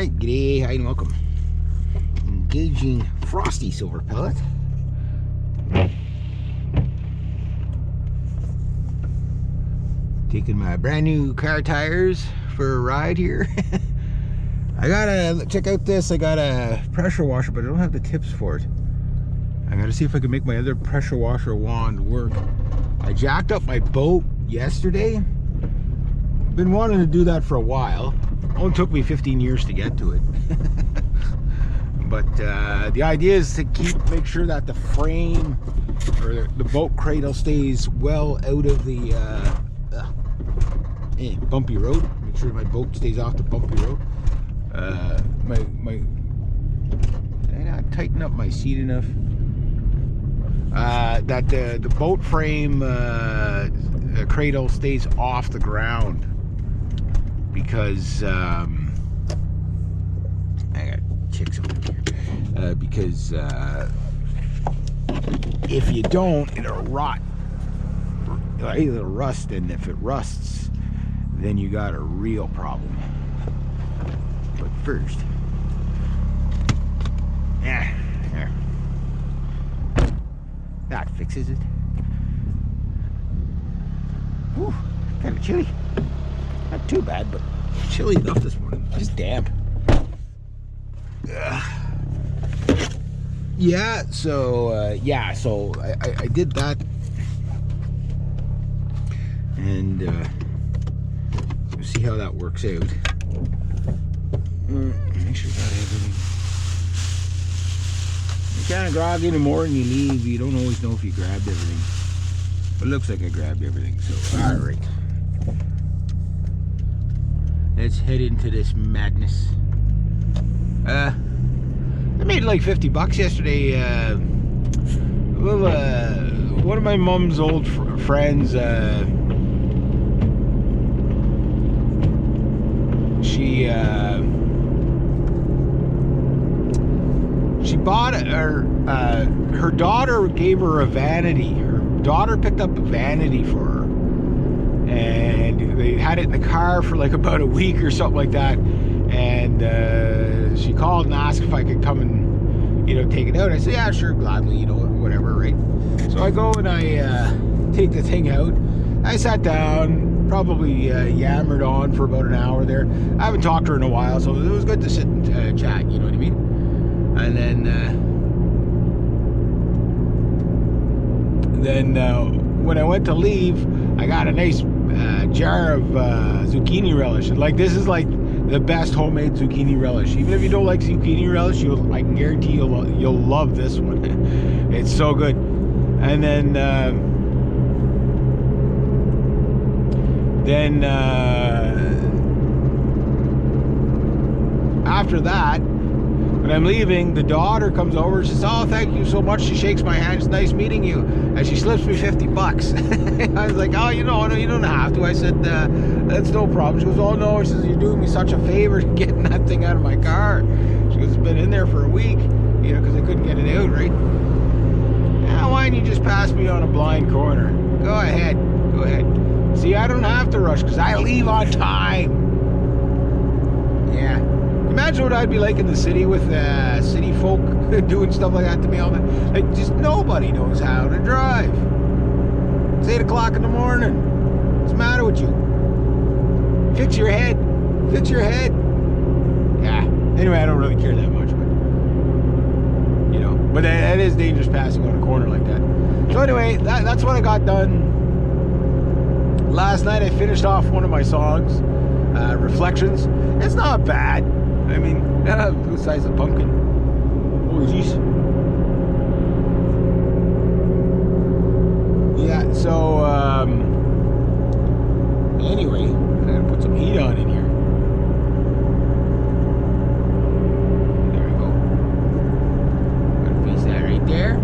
Alright, g'day, hi and welcome. Engaging frosty silver pellet. Taking my brand new car tires for a ride here. I gotta check out this. I got a pressure washer, but I don't have the tips for it. I gotta see if I can make my other pressure washer wand work. I jacked up my boat yesterday. Been wanting to do that for a while. It only took me 15 years to get to it. But the idea is to make sure that the frame or the boat cradle stays well out of the bumpy road. Make sure my boat stays off the bumpy road. Did I tighten up my seat enough? That the boat frame cradle stays off the ground, because I gotta check something here. Because if you don't, it'll rot. It'll rust, and if it rusts, then you got a real problem. But first, there. That fixes it. Whew, kind of chilly. Not too bad, but chilly enough this morning. Just damp. Yeah, so I did that, and we'll see how that works out. Make sure you got everything. You kind of groggy in the morning, you leave. You don't always know if you grabbed everything. But it looks like I grabbed everything, so alright. Let's head into this madness. I made like 50 bucks yesterday. One of my mom's old friends, she bought her daughter gave her a vanity. Her daughter picked up a vanity for her, and they had it in the car for like about a week or something like that. And she called and asked if I could come and, take it out. I said, yeah, sure, gladly, whatever, right? So I go and I take the thing out. I sat down, probably yammered on for about an hour there. I haven't talked to her in a while, so it was good to sit and chat, you know what I mean? And then when I went to leave, I got a nice jar of zucchini relish. And this is like the best homemade zucchini relish. Even if you don't like zucchini relish, I can guarantee you'll love this one. It's so good. And then after that, when I'm leaving, the daughter comes over. She says, "Oh, thank you so much." She shakes my hand. "It's nice meeting you." And she slips me 50 bucks. I was like, "Oh, you don't have to." I said, "That's no problem." She goes, "Oh, no." She says, "You're doing me such a favor getting that thing out of my car." She goes, "It's been in there for a week, because I couldn't get it out, right?" "Now, why didn't you just pass me on a blind corner?" Go ahead. See, I don't have to rush because I leave on time. Yeah. Imagine what I'd be like in the city with city folk doing stuff like that to me all the time. Like, just nobody knows how to drive. It's 8 o'clock in the morning. What's the matter with you? Fix your head. Yeah. Anyway, I don't really care that much, but that is dangerous passing on a corner like that. So anyway, that's what I got done. Last night I finished off one of my songs, Reflections. It's not bad. I mean, the size of a pumpkin. Oh, jeez. Yeah, so, anyway, I gotta put some heat on in here. There we go. Gonna piece that right there.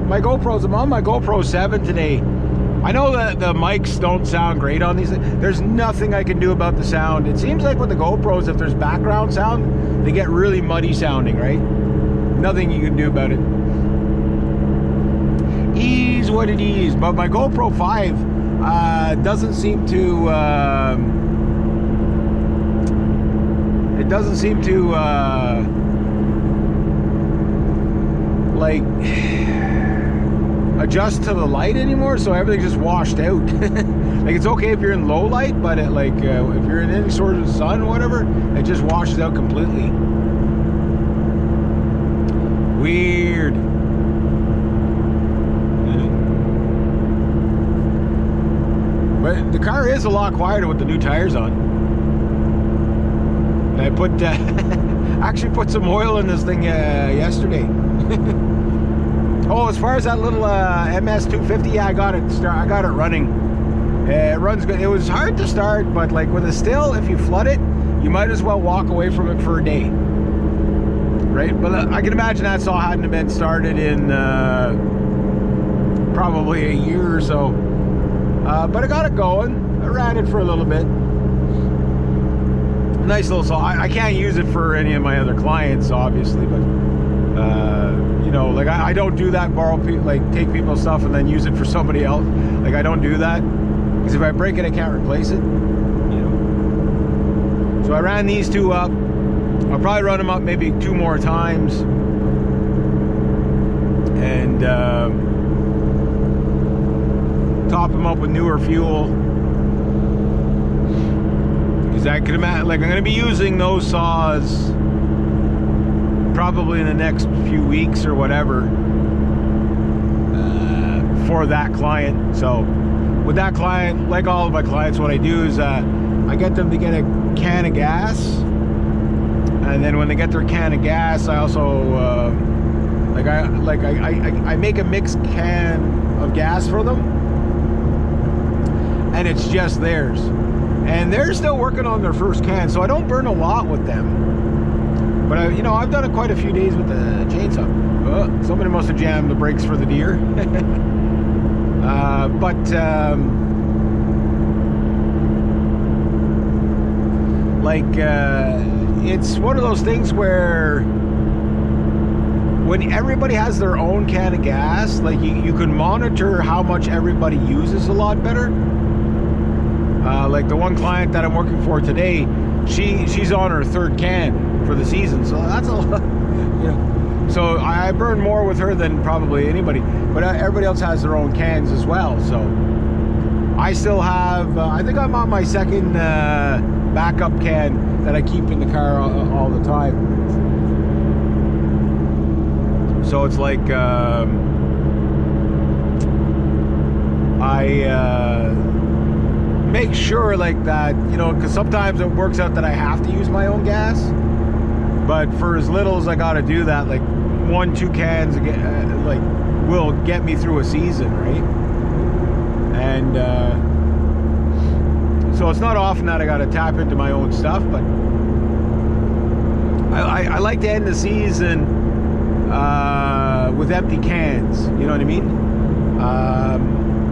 My GoPros, I'm on my GoPro 7 today. I know that the mics don't sound great on these. There's nothing I can do about the sound. It seems like with the GoPros, if there's background sound, they get really muddy sounding, right? Nothing you can do about it. Is what it is. But my GoPro 5 doesn't seem to doesn't seem to like adjust to the light anymore, so everything's just washed out. Like, it's okay if you're in low light, but if you're in any sort of sun, whatever, it just washes out completely. Weird. But the car is a lot quieter with the new tires on. And I put actually put some oil in this thing yesterday. Oh, as far as that little MS 250, yeah, I got it running. It runs good. It was hard to start, but like with a still, if you flood it, you might as well walk away from it for a day, right? But I can imagine that saw hadn't been started in probably a year or so. But I got it going. I ran it for a little bit. Nice little saw. I can't use it for any of my other clients, obviously, but you know, like I don't do that. Take people's stuff and then use it for somebody else. Like, I don't do that, because if I break it, I can't replace it. You know. So I ran these two up. I'll probably run them up maybe 2 more times, and top them up with newer fuel, because I could imagine, like, I'm going to be using those saws probably in the next few weeks or whatever for that client. So with that client, like all of my clients, what I do is I get them to get a can of gas, and then when they get their can of gas, I also I make a mixed can of gas for them, and it's just theirs, and they're still working on their first can, so I don't burn a lot with them. But you know, I've done it quite a few days with the chainsaw. Oh, somebody must have jammed the brakes for the deer. It's one of those things where when everybody has their own can of gas, like you can monitor how much everybody uses a lot better. Like the one client that I'm working for today, she's on her 3rd can for the season, so that's a lot, you know. So I burn more with her than probably anybody, but everybody else has their own cans as well. So I still have, I think I'm on my 2nd backup can that I keep in the car all the time. So it's like I make sure like that, you know, because sometimes it works out that I have to use my own gas. But for as little as I got to do that, like 1-2 cans like will get me through a season, right? And so it's not often that I got to tap into my own stuff, but I like to end the season with empty cans. You know what I mean?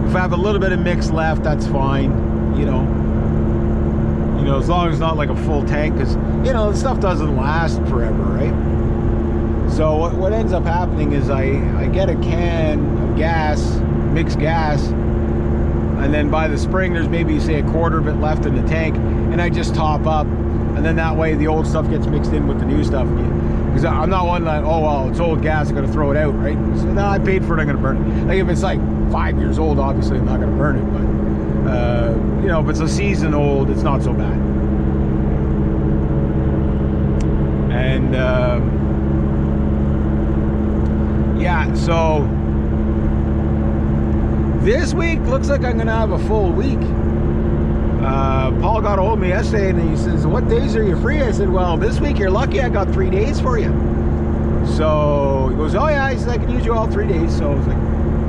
If I have a little bit of mix left, that's fine. You know, as long as it's not like a full tank, because you know the stuff doesn't last forever, right? So what ends up happening is I get a can of gas, mixed gas, and then by the spring there's maybe, say, a quarter of it left in the tank, and I just top up, and then that way the old stuff gets mixed in with the new stuff. Because I'm not one that, oh well, it's old gas, I gotta throw it out, right? So no, I paid for it, I'm gonna burn it. Like if it's like 5 years old, obviously I'm not gonna burn it, but you know, if it's a season old, it's not so bad. And yeah, so this week looks like I'm gonna have a full week. Paul got a hold of me yesterday and he says, what days are you free? I said, well, this week you're lucky, I got 3 days for you. So he goes, oh yeah, he says, I can use you all 3 days. So I was like,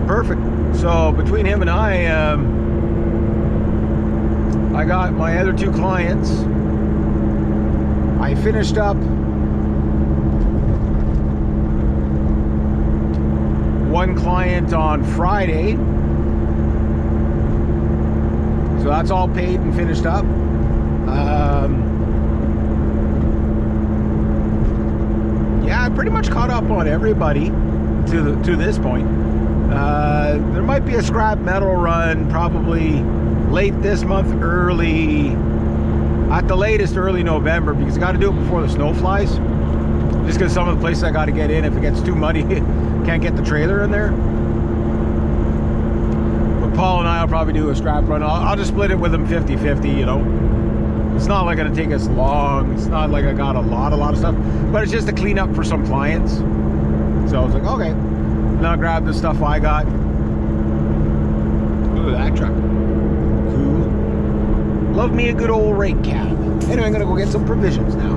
perfect. So between him and I got my other 2 clients. I finished up one client on Friday. So that's all paid and finished up. Yeah, I pretty much caught up on everybody to this point. There might be a scrap metal run probably late this month, early At the latest, early November, because I got to do it before the snow flies. Just because some of the places I got to get in, if it gets too muddy, can't get the trailer in there. But Paul and I will probably do a scrap run. I'll just split it with him 50-50, you know. It's not like going to take us long. It's not like I got a lot of stuff. But it's just to clean up for some clients. So I was like, okay. And I'll grab the stuff I got. Look at that truck. Cool. Love me a good old rake cab. Anyway, I'm going to go get some provisions now.